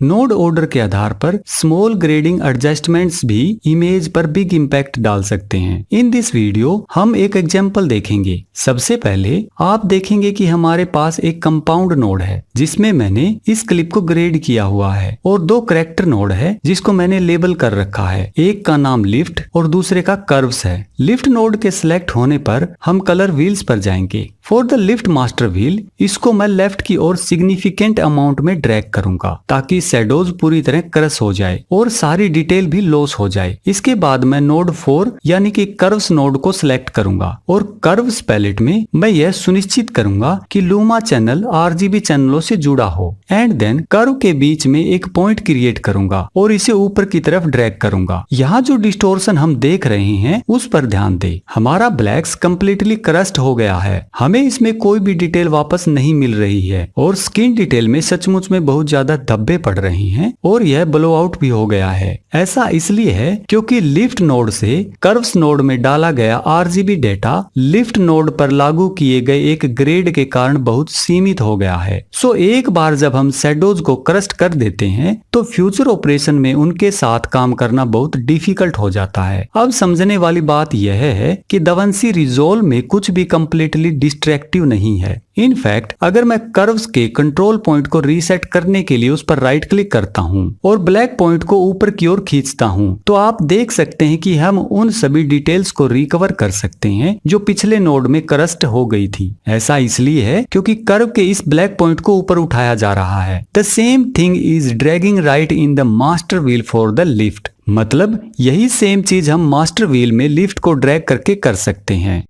Node order के आधार पर small grading adjustments भी इमेज पर बिग इम्पैक्ट डाल सकते हैं। इन दिस वीडियो हम एक एग्जांपल देखेंगे। सबसे पहले आप देखेंगे कि हमारे पास एक कंपाउंड नोड है जिसमें मैंने इस क्लिप को ग्रेड किया हुआ है और दो करेक्टर नोड है जिसको मैंने लेबल कर रखा है। एक का नाम लिफ्ट और दूसरे का कर्व्स है। लिफ्ट नोड के सिलेक्ट होने पर हम कलर व्हील्स पर जाएंगे। For the lift master wheel इसको मैं लेफ्ट की ओर सिग्निफिकेंट अमाउंट में ड्रैग करूंगा ताकि शैडोज पूरी तरह क्रश हो जाए और सारी डिटेल भी लॉस हो जाए। इसके बाद मैं नोड 4 यानी कि कर्व्स नोड को सिलेक्ट करूंगा और कर्व्स पैलेट में मैं यह सुनिश्चित करूंगा कि लूमा चैनल आरजीबी चैनलों से जुड़ा हो एंड देन कर्व के बीच में एक पॉइंट क्रिएट करूंगा और इसे ऊपर की तरफ ड्रैग करूंगा। यहाँ जो डिस्टोर्शन हम देख रहे हैं उस पर ध्यान दें। हमारा ब्लैक्स कंप्लीटली क्रस्ट हो गया है। हमें इसमें कोई भी डिटेल वापस नहीं मिल रही है और स्किन डिटेल में सचमुच में बहुत ज्यादा धब्बे पड़ रहे हैं और यह ब्लो आउट भी हो गया है। ऐसा इसलिए है क्योंकि लिफ्ट नोड से कर्व्स नोड में डाला गया आरजीबी डेटा लिफ्ट नोड पर लागू किए गए एक ग्रेड के कारण बहुत सीमित हो गया है। सो एक बार जब हम शैडोज को क्रस्ट कर देते हैं तो फ्यूचर ऑपरेशन में उनके साथ काम करना बहुत डिफिकल्ट हो जाता है। अब समझने वाली बात यह है कि दाविंसी रिजॉल्व में कुछ भी कंप्लीटली डिस्ट्रैक्टिव नहीं है। इनफैक्ट अगर मैं कर्व्स के कंट्रोल पॉइंट को रीसेट करने के लिए उस पर राइट क्लिक करता हूं और ब्लैक पॉइंट को ऊपर की ओर खींचता हूं तो आप देख सकते हैं कि हम उन सभी डिटेल्स को रिकवर कर सकते हैं जो पिछले नोड में क्रस्ट हो गई थी। ऐसा इसलिए है क्योंकि कर्व के इस ब्लैक पॉइंट को ऊपर उठाया जा रहा है। The same thing is dragging right in the master wheel for the lift. मतलब यही सेम चीज हम मास्टर व्हील में लिफ्ट को ड्रैग करके कर सकते हैं।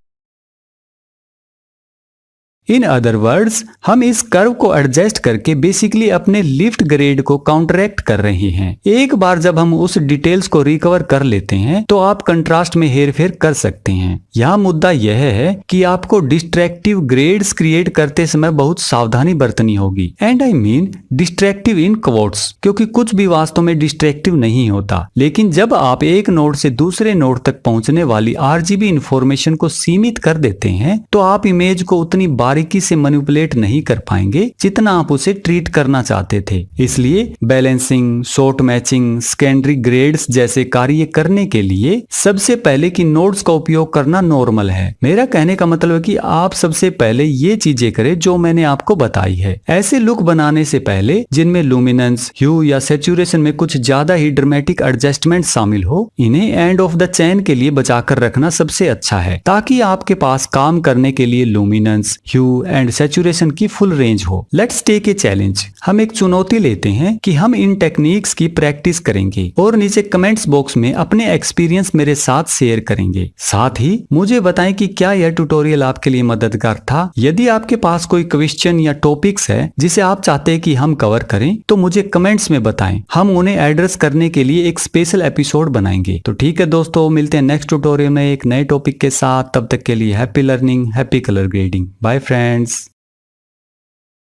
इन अदर वर्ड्स हम इस कर्व को एडजस्ट करके बेसिकली अपने लिफ्ट ग्रेड को काउंटरैक्ट कर रहे हैं। एक बार जब हम उस डिटेल्स को रिकवर कर लेते हैं तो आप कंट्रास्ट में हेरफेर कर सकते हैं। यहाँ मुद्दा यह है कि आपको डिस्ट्रैक्टिव ग्रेड्स क्रिएट करते समय बहुत सावधानी बरतनी होगी। And I mean destructive in quotes, क्योंकि कुछ भी वास्तव में डिस्ट्रैक्टिव नहीं होता। लेकिन जब आप एक नोड से दूसरे नोड तक पहुंचने वाली आरजीबी इंफॉर्मेशन को सीमित कर देते हैं तो आप इमेज को उतनी बारीकी से मैनिपुलेट नहीं कर पाएंगे जितना आप उसे ट्रीट करना चाहते थे। इसलिए balancing, short matching, secondary grades जैसे कार्य करने के लिए सबसे पहले की नोड्स का उपयोग करना नॉर्मल है। मेरा कहने का मतलब है कि आप सबसे पहले ये चीजें करें जो मैंने आपको बताई है। ऐसे लुक बनाने से पहले जिनमें लुमिनेंस, ह्यू या सैचुरेशन में कुछ ज्यादा ही ड्रामेटिक एडजस्टमेंट शामिल हो, इन्हें एंड ऑफ द चेन के लिए बचाकर रखना सबसे अच्छा है ताकि आपके पास काम करने के लिए लुमिनेंस, ह्यू एंड सैचुरेशन की फुल रेंज हो। Let's take a challenge. हम एक चुनौती लेते हैं कि हम इन टेक्निक्स की प्रैक्टिस करेंगे और नीचे कमेंट्स बॉक्स में अपने एक्सपीरियंस मेरे साथ शेयर करेंगे। साथ ही मुझे बताएं कि क्या यह ट्यूटोरियल आपके लिए मददगार था। यदि आपके पास कोई क्वेश्चन या टॉपिक्स है जिसे आप चाहते हैं कि हम कवर करें तो मुझे कमेंट्स में बताएं। हम उन्हें एड्रेस करने के लिए एक स्पेशल एपिसोड बनाएंगे। तो ठीक है दोस्तों, मिलते हैं नेक्स्ट ट्यूटोरियल में एक नए टॉपिक के साथ। तब तक के लिए happy learning, happy colour grading. Bye friends.